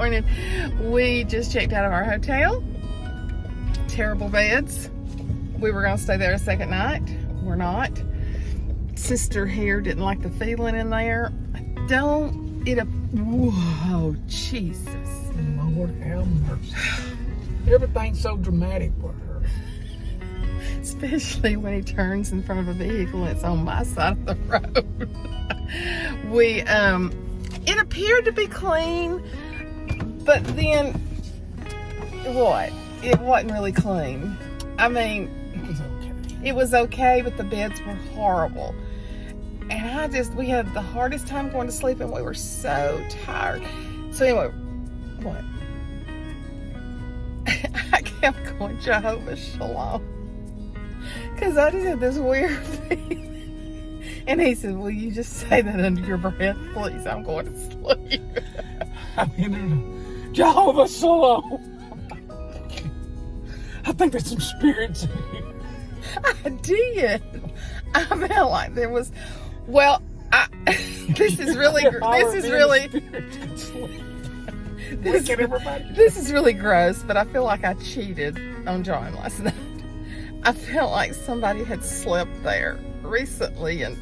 morning. We just checked out of our hotel. Terrible beds. We were going to stay there a second night. We're not. Sister here didn't like the feeling in there. Whoa, Jesus. Lord have mercy. Everything's so dramatic for her. Especially when he turns in front of a vehicle and it's on my side of the road. It appeared to be clean, but then what? It wasn't really clean. I mean, it was okay, but the beds were horrible. And we had the hardest time going to sleep, and we were so tired. So anyway, what? I kept going, Jehovah Shalom, because I just had this weird feeling. And he said, will you just say that under your breath, please? I'm going to sleep. I mean, Jehovah Shalom. I think there's some spirits in here. I did. I felt like there was, this is really gross, but I feel like I cheated on John last night. I felt like somebody had slept there recently, and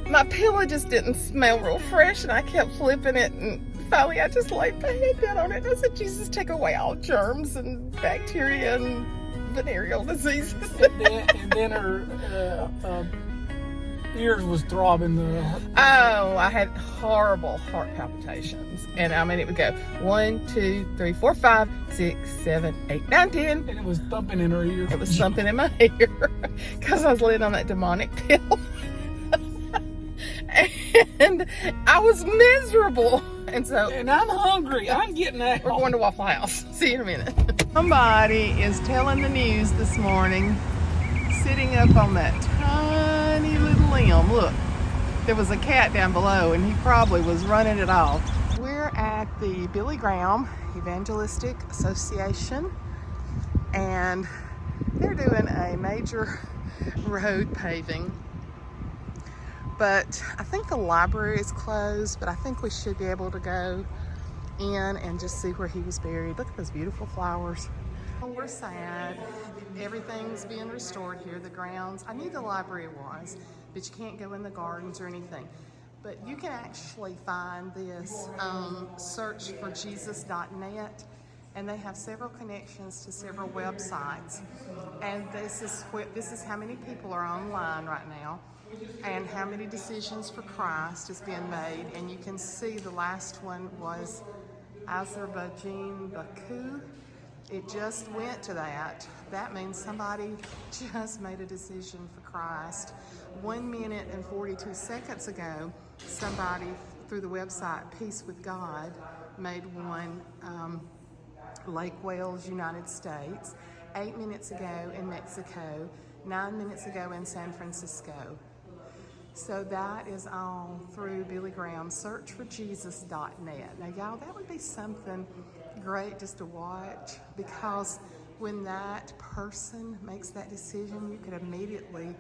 my pillow just didn't smell real fresh, and I kept flipping it, and finally I just laid my head down on it, and I said, Jesus, take away all germs and bacteria and venereal diseases. and then her ears was throbbing. I had horrible heart palpitations, and I mean it would go 1, 2, 3, 4, 5, 6, 7, 8, 9, 10. And it was thumping in her ear. It was thumping in my ear because I was laying on that demonic pill. And I was miserable. And I'm hungry. I'm getting out. We're going to Waffle House. See you in a minute. Somebody is telling the news this morning, sitting up on that tiny little limb. Look, there was a cat down below, and he probably was running it off. We're at the Billy Graham Evangelistic Association, and they're doing a major road paving. But I think the library is closed, but I think we should be able to go in and just see where he was buried. Look at those beautiful flowers. Well, we're sad. Everything's being restored here, the grounds. I knew the library was, but you can't go in the gardens or anything. But you can actually find this searchforjesus.net, and they have several connections to several websites. And this is how many people are online right now, and how many decisions for Christ is being made. And you can see the last one was Azerbaijan, Baku. It just went to that. That means somebody just made a decision for Christ. 1 minute and 42 seconds ago, somebody through the website Peace with God made one, Lake Wales, United States. 8 minutes ago in Mexico, 9 minutes ago in San Francisco. So that is all through Billy Graham, searchforjesus.net. Now, y'all, that would be something great just to watch, because when that person makes that decision, you could immediately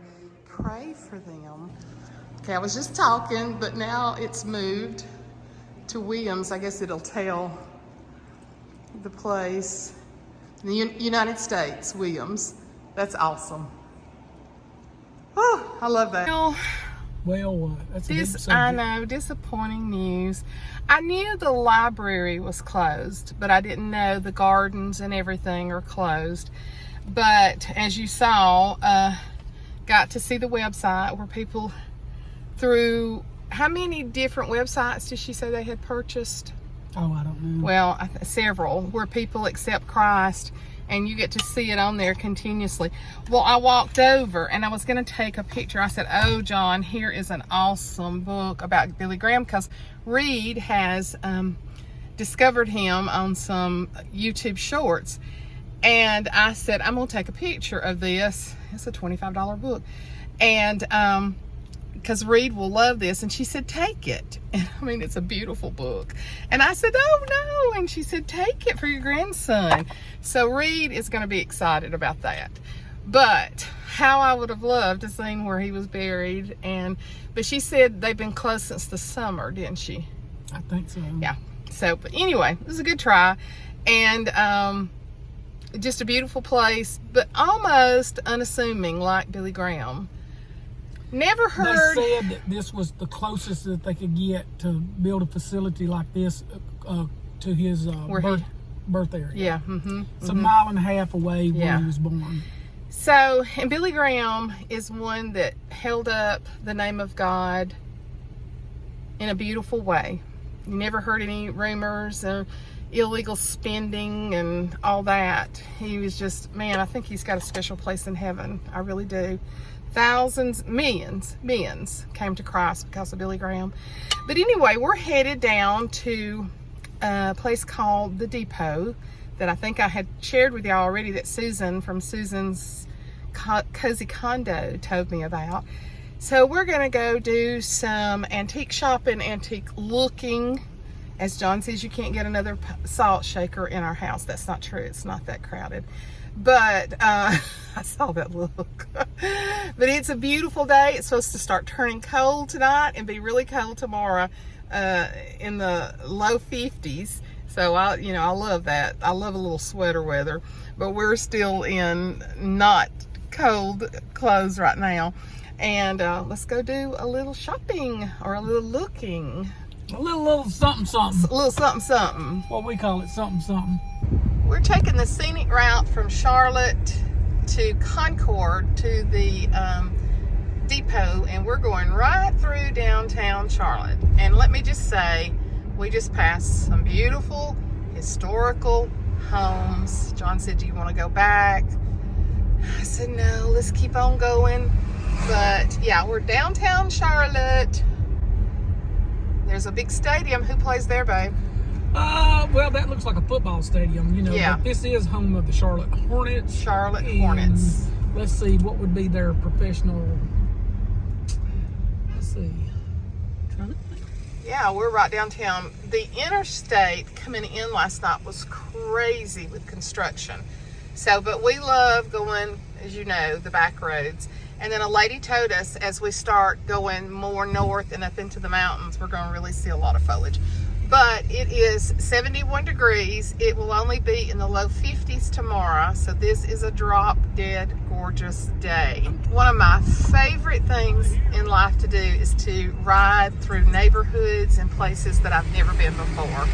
pray for them. Okay, I was just talking, but now it's moved to Williams. I guess it'll tell the place. The United States, Williams. That's awesome. Oh, I love that. Well, what? That's a big subject. I know, disappointing news. I knew the library was closed, but I didn't know the gardens and everything are closed. But as you saw, got to see the website where people through, how many different websites did she say they had purchased? Oh, I don't know. Well, several, where people accept Christ, and you get to see it on there continuously. Well, I walked over and I was going to take a picture. I said, oh, John, here is an awesome book about Billy Graham, because Reed has discovered him on some YouTube shorts. And I said, I'm going to take a picture of this. It's a $25 book. And because Reed will love this. And she said, take it. And I mean, it's a beautiful book. And I said, oh no. And she said, take it for your grandson. So Reed is going to be excited about that. But how I would have loved to seen where he was buried. But she said they've been closed since the summer, didn't she? I think so. Yeah. So, but anyway, it was a good try. And just a beautiful place, but almost unassuming, like Billy Graham. Never heard. They said that this was the closest that they could get to build a facility like this to his birth area. Yeah. It's a mile and a half away where he was born. So, and Billy Graham is one that held up the name of God in a beautiful way. You never heard any rumors or illegal spending and all that. He was just, man, I think he's got a special place in heaven. I really do. Thousands, millions came to Christ because of Billy Graham. But anyway, we're headed down to a place called The Depot that I think I had shared with y'all already, that Susan from Susan's Cozy Condo told me about. So we're going to go do some antique shopping, antique looking. As John says, you can't get another salt shaker in our house. That's not true. It's not that crowded. But I saw that look. But it's a beautiful day. It's supposed to start turning cold tonight and be really cold tomorrow in the low 50s. So I love that. I love a little sweater weather. But we're still in not cold clothes right now. And let's go do a little shopping or a little looking. A little something something. A little something something. What we call it, something something. We're taking the scenic route from Charlotte to Concord to the depot, and we're going right through downtown Charlotte. And let me just say, we just passed some beautiful historical homes. John said, do you want to go back? I said, no, let's keep on going. But yeah, we're downtown Charlotte. There's a big stadium. Who plays there, babe? Well, that looks like a football stadium, Yeah. But this is home of the Charlotte Hornets. Charlotte Hornets. Let's see, what would be their professional? Let's see. Trying to think. Yeah, we're right downtown. The interstate coming in last night was crazy with construction. So, but we love going, as you know, the back roads. And then a lady told us as we start going more north and up into the mountains, we're going to really see a lot of foliage. But it is 71 degrees. It will only be in the low 50s tomorrow. So this is a drop dead gorgeous day. One of my favorite things in life to do is to ride through neighborhoods and places that I've never been before.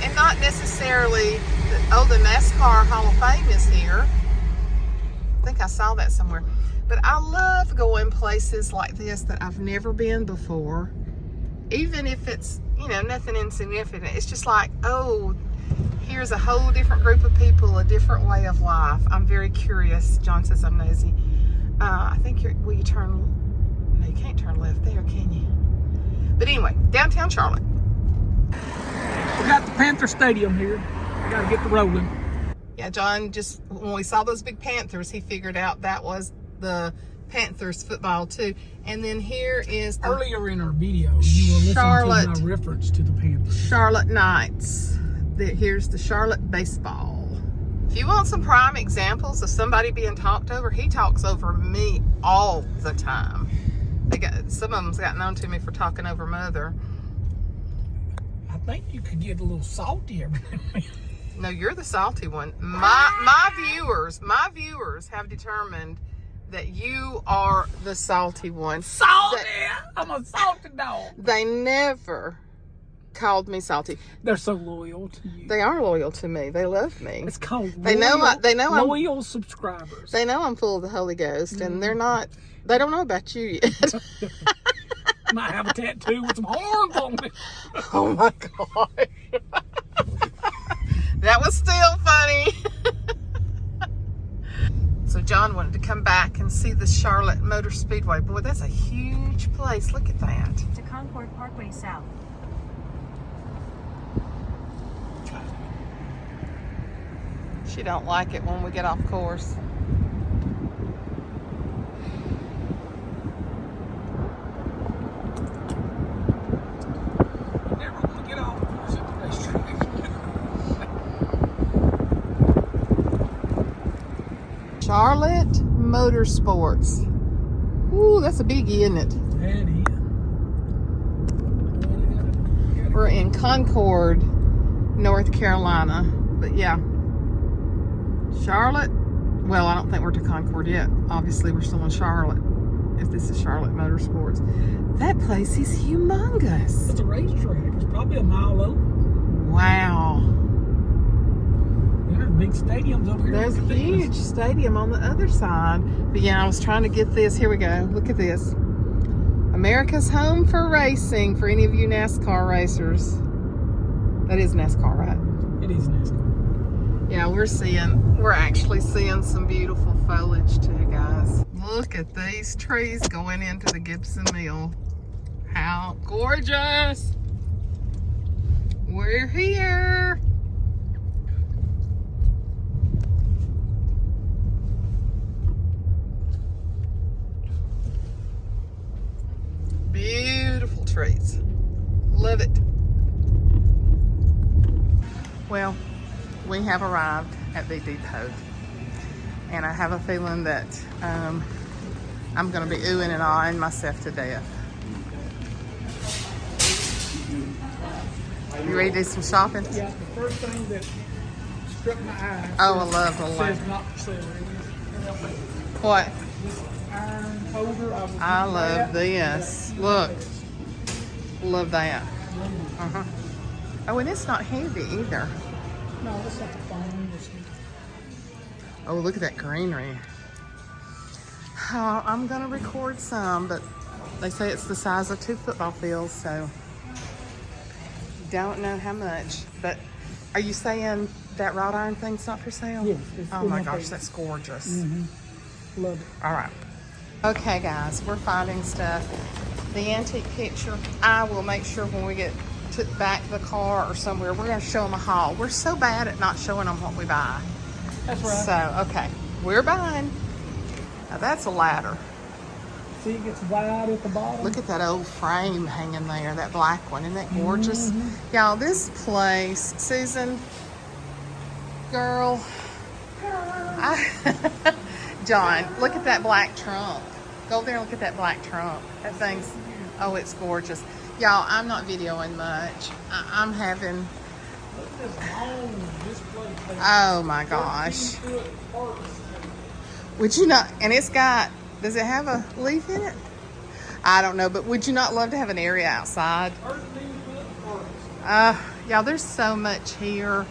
And not necessarily, the NASCAR Hall of Fame is here. I think I saw that somewhere. But I love going places like this that I've never been before. Even if it's, nothing insignificant. It's just like, oh, here's a whole different group of people, a different way of life. I'm very curious. John says I'm nosy. I think will you turn, no, you can't turn left there, can you? But anyway, downtown Charlotte. We got the Panther Stadium here. We got to get the rolling. Yeah, John just, when we saw those big Panthers, he figured out that was the Panthers football too. And then here is the earlier in our video, you were listening to my reference to the Panthers. Charlotte Knights. Here's the Charlotte baseball. If you want some prime examples of somebody being talked over, he talks over me all the time. Some of them's got known to me for talking over Mother. I think you could get a little salty every now and then. No, you're the salty one. My viewers have determined that you are the salty one. Salty! I'm a salty dog. They never called me salty. They're so loyal to you. They are loyal to me. They love me. It's called loyal subscribers. They know I'm full of the Holy Ghost, and they don't know about you yet. Might have a tattoo with some horns on it. Oh my God. That was still funny. So John wanted to come back and see the Charlotte Motor Speedway. Boy, that's a huge place. Look at that. To Concord Parkway South. She don't like it when we get off course. You never want to get off course at the racetrack. Charlotte Motorsports. Ooh, that's a biggie, isn't it? That is. We're in Concord, North Carolina. But yeah, Charlotte. Well, I don't think we're to Concord yet. Obviously, we're still in Charlotte. If this is Charlotte Motorsports. That place is humongous. It's a racetrack. It's probably a mile over. Wow. There's big stadiums over here. There's a huge stadium on the other side. But yeah, I was trying to get this. Here we go. Look at this. America's home for racing, for any of you NASCAR racers. That is NASCAR, right? It is NASCAR. Yeah, we're actually seeing some beautiful foliage too, guys. Look at these trees going into the Gibson Mill. How gorgeous! We're here. Beautiful trees. Love it. Well, we have arrived at the depot. And I have a feeling that I'm going to be oohing and ahhing myself to death. You ready to do some shopping? Yeah, the first thing that struck my eye. Oh, I love the light. Says not for sale. What? This iron holder. I love this. Look. Love that. Uh-huh. Oh, and it's not heavy either. No, it's like a phone. Oh, look at that greenery. Oh, I'm going to record some, but they say it's the size of 2 football fields, so don't know how much. But are you saying that wrought iron thing's not for sale? Yes. Oh my gosh, that's gorgeous. Mm-hmm. Love it. All right. Okay, guys, we're finding stuff. The antique picture, I will make sure when we get to back the car or somewhere, we're going to show them a haul. We're so bad at not showing them what we buy. That's right. So, okay, we're buying. Now that's a ladder. See, it gets wide at the bottom. Look at that old frame hanging there, that black one. Isn't that gorgeous? Y'all, this place, Susan, girl, John, look at that black trunk. Go over there and look at that black trunk. That thing's, oh, it's gorgeous. Y'all, I'm not videoing much. I'm having, oh my gosh. Would you not, and it's got, does it have a leaf in it? I don't know, but would you not love to have an area outside? Y'all, there's so much here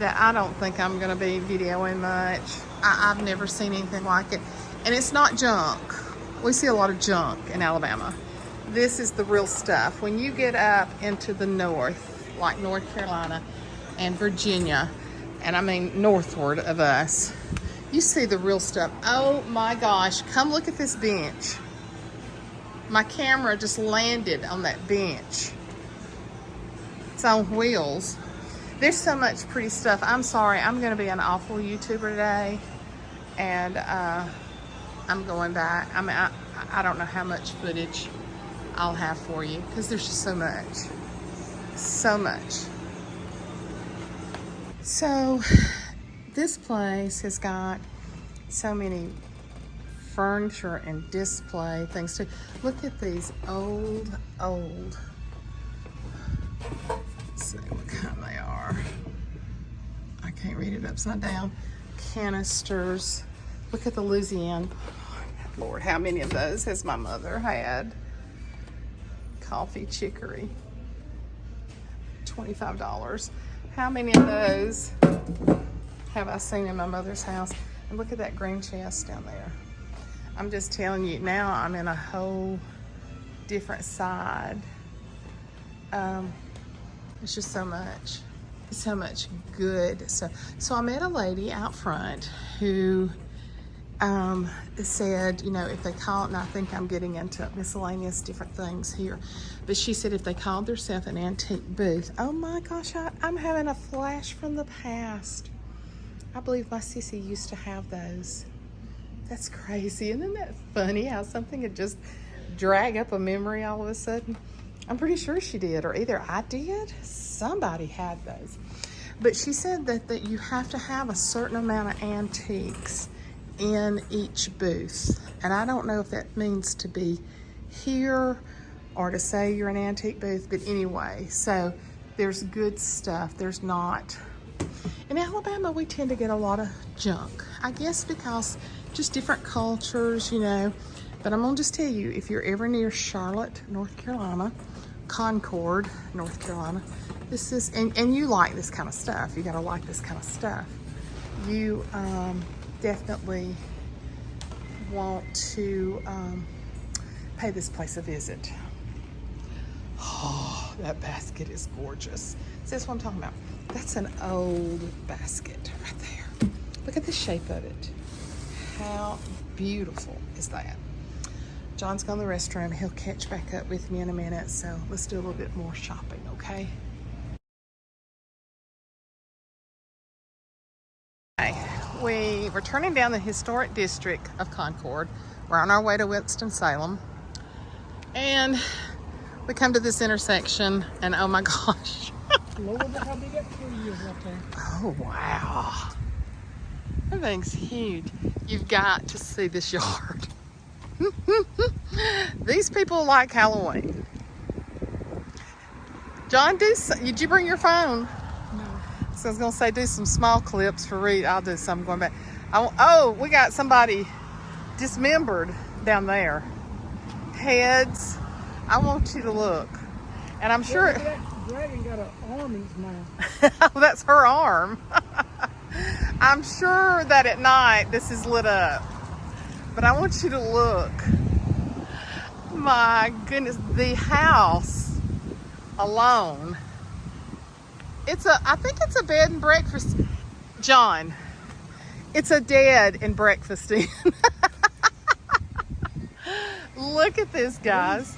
that I don't think I'm going to be videoing much. I've never seen anything like it. And it's not junk. We see a lot of junk in Alabama. This is the real stuff. When you get up into the north, like North Carolina and Virginia, and I mean northward of us, you see the real stuff. Oh my gosh, come look at this bench. My camera just landed on that bench. It's on wheels. There's so much pretty stuff. I'm sorry, I'm gonna be an awful YouTuber today. And I'm going back. I mean, I don't know how much footage I'll have for you because there's just so much. So much. So this place has got so many furniture and display things too. Look at these old. Let's see what kind they are. I can't read it upside down. Canisters. Look at the Louisiana. Lord, how many of those has my mother had? Coffee chicory. $25. How many of those have I seen in my mother's house? And look at that green chest down there. I'm just telling you, now I'm in a whole different side. It's just so much good stuff. So I met a lady out front who said, you know, if they call, and I think I'm getting into miscellaneous different things here, but she said if they called themselves an antique booth, oh my gosh, I'm having a flash from the past. I believe my sissy used to have those. That's crazy. Isn't that funny how something could just drag up a memory all of a sudden? I'm pretty sure she did, or either I did, somebody had those. But she said that you have to have a certain amount of antiques in each booth. And I don't know if that means to be here or to say you're an antique booth, but anyway, so there's good stuff. There's not. In Alabama, we tend to get a lot of junk, I guess because just different cultures, you know. But I'm gonna just tell you, if you're ever near Charlotte, North Carolina, Concord, North Carolina, this is, and you like this kind of stuff, you gotta like this kind of stuff. You definitely want to pay this place a visit. Oh, that basket is gorgeous. See, that's what I'm talking about. That's an old basket right there. Look at the shape of it. How beautiful is that? John's gone to the restroom. He'll catch back up with me in a minute, so let's do a little bit more shopping, okay? We're turning down the historic district of Concord. We're on our way to Winston-Salem. And we come to this intersection, and oh my gosh. Look at how big that tree is right there. Oh, wow. That thing's huge. You've got to see this yard. These people like Halloween. John, did you bring your phone? No. So I was going to say, do some small clips for Reed. I'll do some going back. Oh, we got somebody dismembered down there. Heads. I want you to look. And I'm sure... That dragon got an arm in its mouth. Oh, that's her arm. I'm sure that at night this is lit up. But I want you to look. My goodness, the house alone. I think it's a bed and breakfast. John, it's a dead and breakfast inn. Look at this, guys.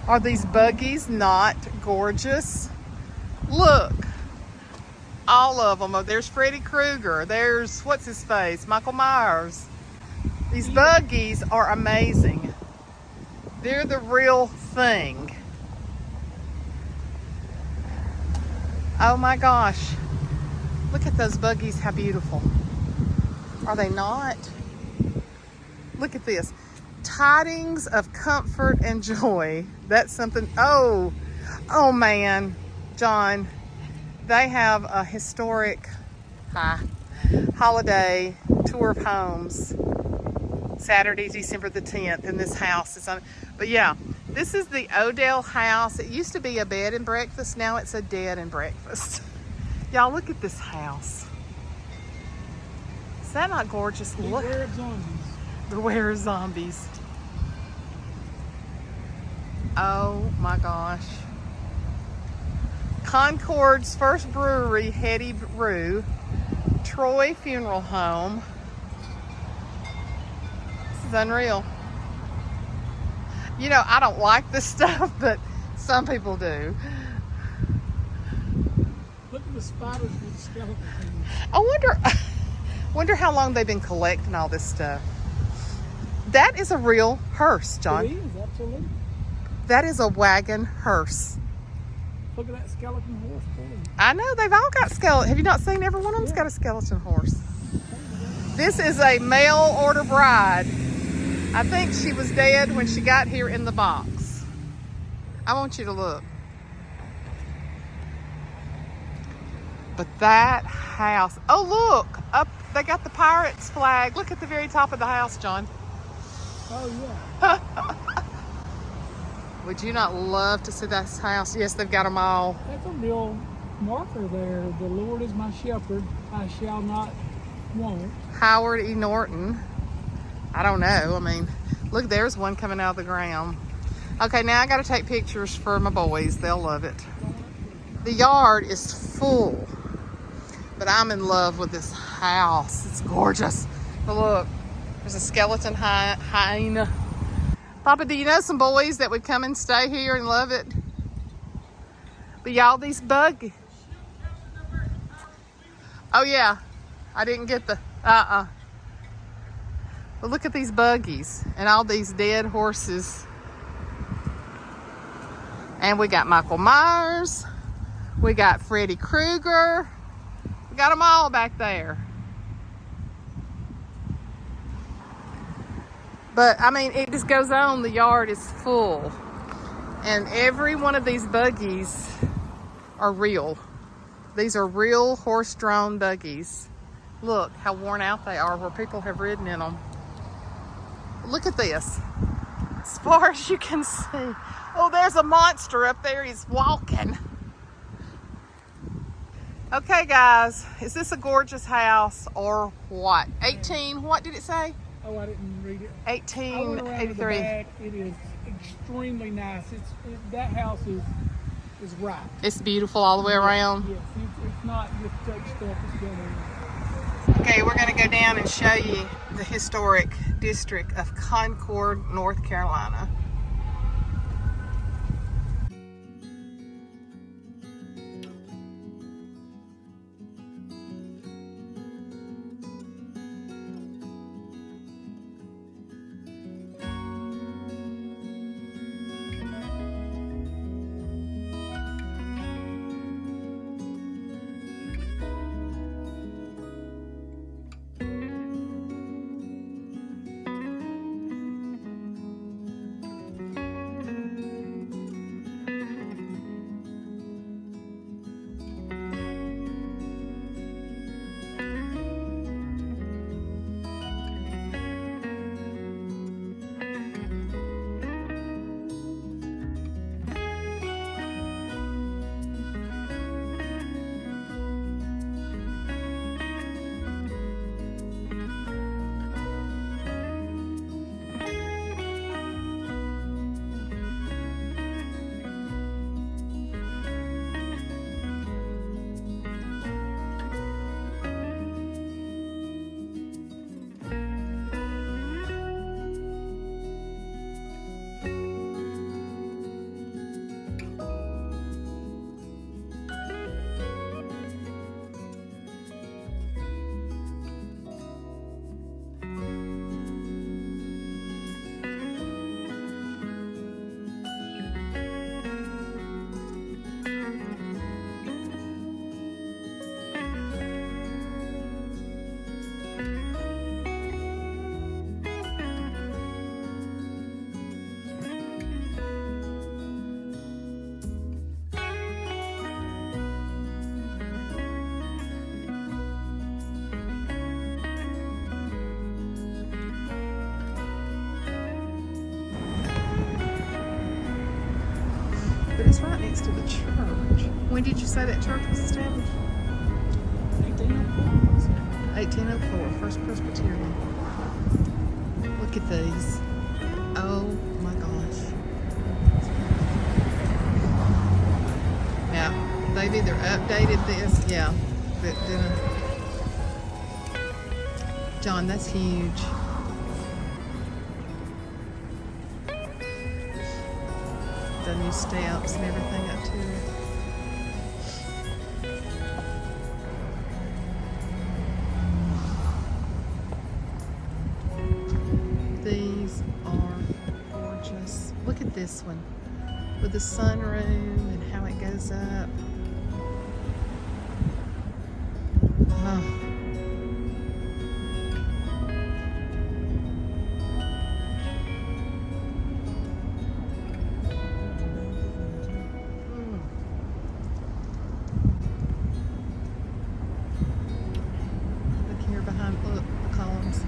Are these buggies not gorgeous? Look. All of them. Oh, there's Freddy Krueger. There's, what's his face? Michael Myers. These buggies are amazing. They're the real thing. Oh my gosh. Look at those buggies, how beautiful. Are they not? Look at this. Tidings of comfort and joy. That's something, oh man, John. They have a historic holiday tour of homes. Saturday, December the 10th, in this house. But yeah, this is the Odell house. It used to be a bed and breakfast. Now it's a dead and breakfast. Y'all, look at this house. Is that not gorgeous? Look. Beware of zombies. Beware of zombies. Oh my gosh. Concord's first brewery, Hetty Brew. Troy Funeral Home. This is unreal. You know, I don't like this stuff, but some people do. Look at the spiders with the skeleton things. I wonder how long they've been collecting all this stuff. That is a real hearse, John. It is, absolutely. That is a wagon hearse. Look at that skeleton horse pulling. I know, they've all got skeleton. Have you not seen every one of them's got a skeleton horse? This is a mail order bride. I think she was dead when she got here in the box. I want you to look. But that house, oh look, up, they got the Pirates flag. Look at the very top of the house, John. Oh yeah. Would you not love to see that house? Yes, they've got them all. That's a real marker there. The Lord is my shepherd, I shall not want. Howard E. Norton. I don't know. I mean, look, there's one coming out of the ground. Okay, now I got to take pictures for my boys. They'll love it. The yard is full, but I'm in love with this house. It's gorgeous. But look, there's a skeleton hyena. Papa, do you know some boys that would come and stay here and love it? But y'all, these buggy. Oh yeah, I didn't get the, But look at these buggies and all these dead horses. And we got Michael Myers. We got Freddy Krueger. We got them all back there. But I mean, it just goes on. The yard is full. And every one of these buggies are real. These are real horse-drawn buggies. Look how worn out they are where people have ridden in them. Look at this. As far as you can see. Oh, there's a monster up there. He's walking. Okay, guys. Is this a gorgeous house or what? 18, what did it say? Oh, I didn't read it. 1883. It is extremely nice. That house is right. It's beautiful all the way around. Yes, it's not just take stuff that's going on. Okay, we're going to go down and show you the historic district of Concord, North Carolina. But it's right next to the church. When did you say that church was established? 1804. 1804, First Presbyterian. Look at these. Oh my gosh. Yeah, they've either updated this, yeah, but John, that's huge. The new steps and everything up to it. These are gorgeous. Look at this one with the sunroom and how it goes up. Oh. Look, the columns.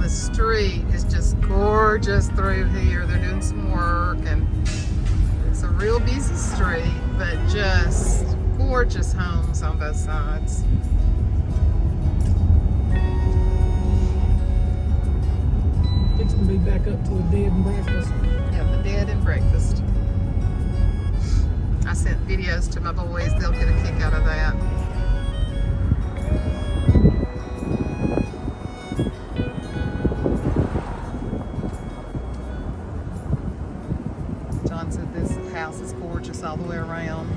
the street is just gorgeous through here. They're doing some work, and it's a real busy street, but just gorgeous homes on both sides. It's gonna be back up to a bed and breakfast. Yeah, the bed and breakfast. I sent videos to my boys. They'll get a kick out of that. John said this house is gorgeous all the way around.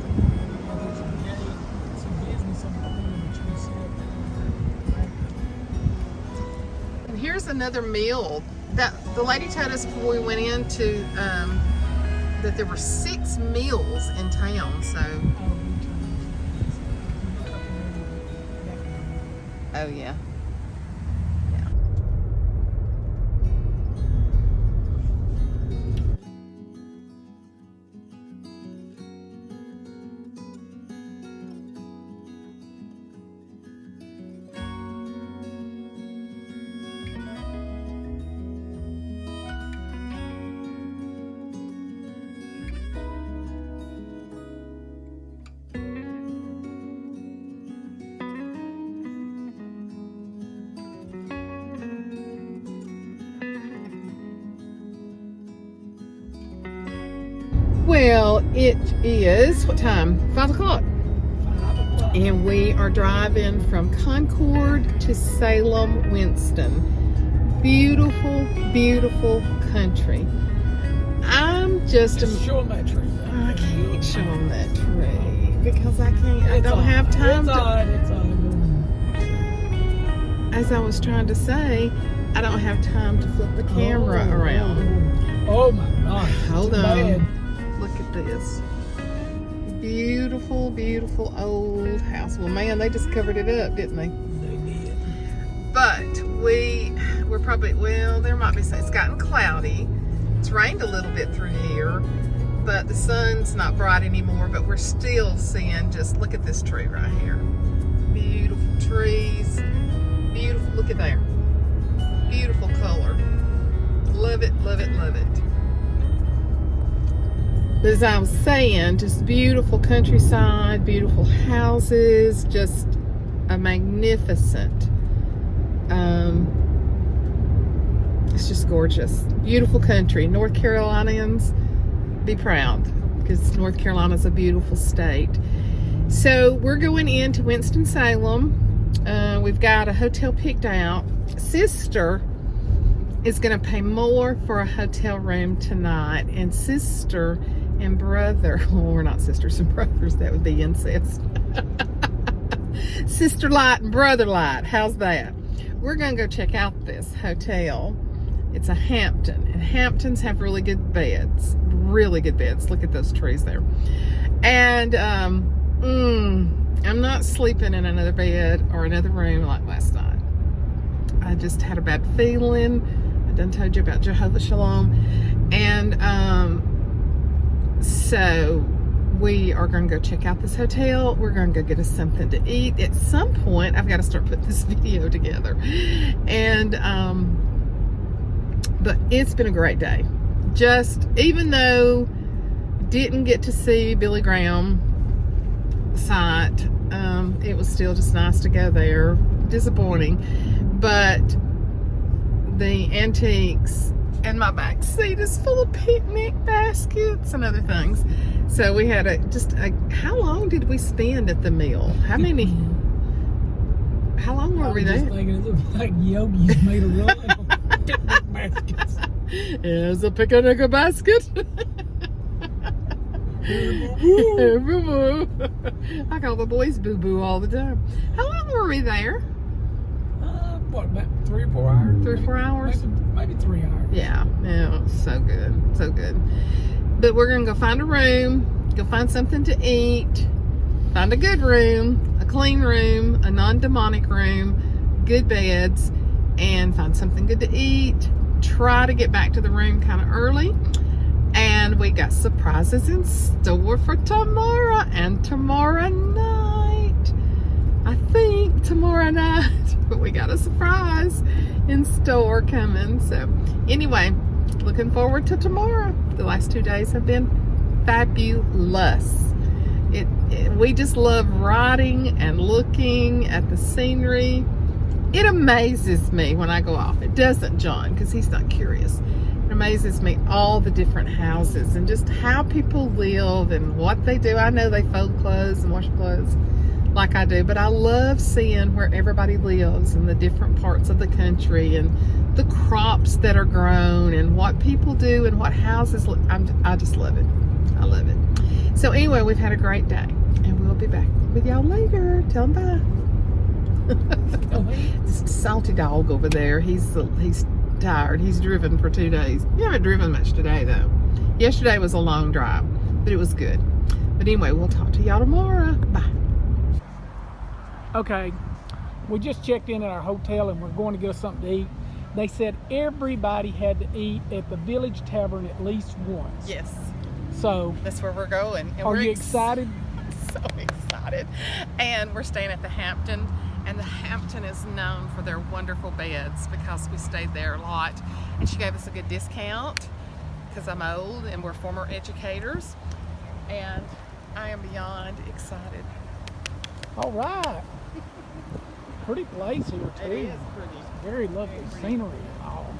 And here's another mill. The lady told us before we went into that there were 6 mills in town. So, oh yeah. Well, it is, what time? 5 o'clock. 5 o'clock. And we are driving from Concord to Salem, Winston. Beautiful, beautiful country. I'm just... Show them that tree. I can't show them that tree because I can't, I don't have time It's to... As I was trying to say, I don't have time to flip the camera around. Oh my gosh. Hold on. Bad. Look at this. Beautiful, beautiful old house. Well, man, they just covered it up, didn't they? They did. But we're probably, well, there might be some, it's gotten cloudy. It's rained a little bit through here, but the sun's not bright anymore, but we're still seeing, just look at this tree right here. Beautiful trees. Beautiful, look at there. Beautiful color. Love it, love it, love it. But as I was saying, just beautiful countryside, beautiful houses, just a magnificent, it's just gorgeous. Beautiful country. North Carolinians, be proud, because North Carolina's a beautiful state. So we're going into Winston-Salem. We've got a hotel picked out. Sister is going to pay more for a hotel room tonight, and sister and brother, well, we're not sisters and brothers, that would be incest. Sister Light and Brother Light, how's that? We're going to go check out this hotel. It's a Hampton, and Hamptons have really good beds. Really good beds. Look at those trees there. And I'm not sleeping in another bed or another room like last night. I just had a bad feeling. I done told you about Jehovah Shalom. And so we are going to go check out this hotel. We're going to go get us something to eat. At some point, I've got to start putting this video together. And, but it's been a great day. Just, even though didn't get to see Billy Graham site, it was still just nice to go there. Disappointing. But the antiques, and my back seat is full of picnic baskets and other things. So we had how long did we spend at the mill? How long were we there? Just thinking it looked like yogis made a run on picnic baskets. Here's a picnic basket. Boo-boo. I call the boys boo-boo all the time. How long were we there? What, about 3 or 4 hours? 3 or 4 hours? Maybe 3 hours. Yeah, so good, so good. But we're gonna go find a room, go find something to eat, find a good room, a clean room, a non-demonic room, good beds, and find something good to eat. Try to get back to the room kind of early. And we got surprises in store for tomorrow and tomorrow night. I think tomorrow night, but we got a surprise. in store coming. So anyway, looking forward to tomorrow. The last 2 days have been fabulous. We just love riding and looking at the scenery. It amazes me when I go off. It doesn't John, because he's not curious. It amazes me all the different houses and just how people live and what they do. I know they fold clothes and wash clothes like I do, but I love seeing where everybody lives in the different parts of the country and the crops that are grown and what people do and what houses look. I just love it. I love it. So anyway, we've had a great day, and we'll be back with y'all later. Tell them bye. This salty dog over there, he's tired. He's driven for 2 days. You haven't driven much today, though. Yesterday was a long drive, but it was good. But anyway, we'll talk to y'all tomorrow. Bye. Okay, we just checked in at our hotel and we're going to get us something to eat. They said everybody had to eat at the Village Tavern at least once. Yes. So That's where we're going. And are you excited? So excited. And we're staying at the Hampton, and the Hampton is known for their wonderful beds because we stayed there a lot, and she gave us a good discount because I'm old and we're former educators, and I am beyond excited. All right. Pretty place here too. It is pretty. Very lovely scenery and all.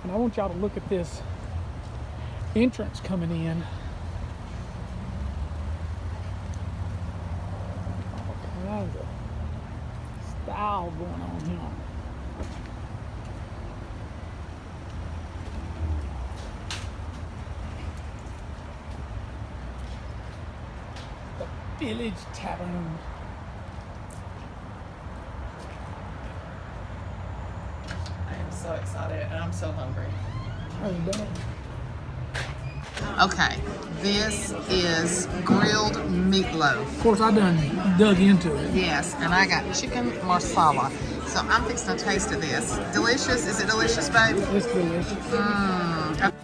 And I want y'all to look at this entrance coming in. All kinds of style going on here. The Village Tavern. I am so excited and I'm so hungry. How you doing? Okay, this is grilled meatloaf. Of course, I done dug into it. Yes, and I got chicken marsala. So I'm fixing a taste of this. Delicious? Is it delicious, babe? It's delicious. Okay.